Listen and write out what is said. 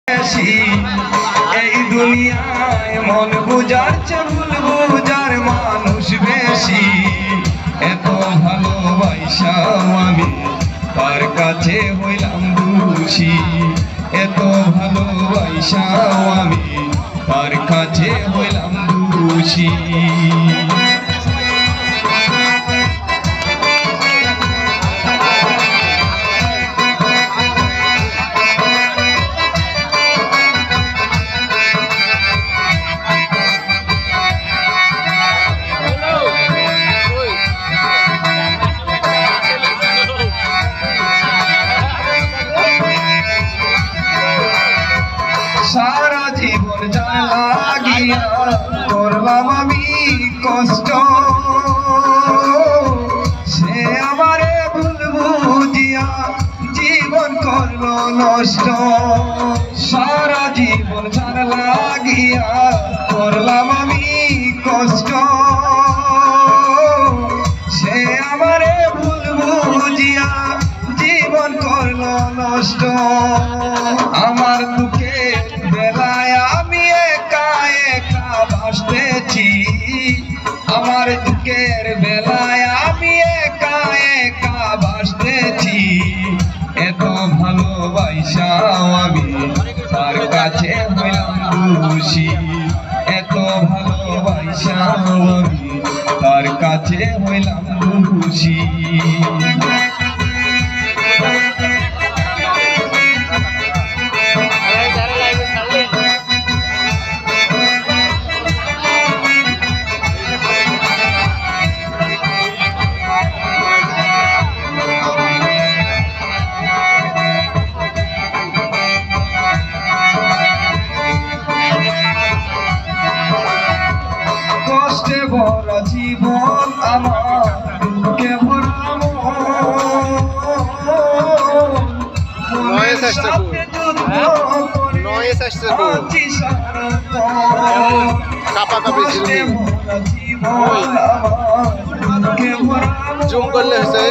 এই দুনিয়ায় মন বুঝার চুল বুঝার মানুষ বেশি। এত ভালোবাসাও আমি তার কাছে হইলাম দোষী। এত ভালোবাসাও আমি তার কাছে হইলাম দোষী। সারা জীবন লাগিয়া করলাম আমি কষ্ট, সে আমারে ভুল বুঝিয়া জীবন করলো নষ্ট। সারা জীবন লাগিয়া করলাম আমি কষ্ট, সে আমারে ভুল বুঝিয়া জীবন করলো নষ্ট। আমার দুঃখে বেলায় আমি একা একা ভাসতেছি, আমার দুঃখের বেলায় আমি একা একা ভাসতেছি। এত ভালোবাসাও আমি তার কাছে হইলাম দোষী। এত ভালোবাসাও আমি তার কাছে হইলাম দোষী। কষ্টে ভরা জীবন আমার দুঃখে ভরা জুম করলে হয়েছে।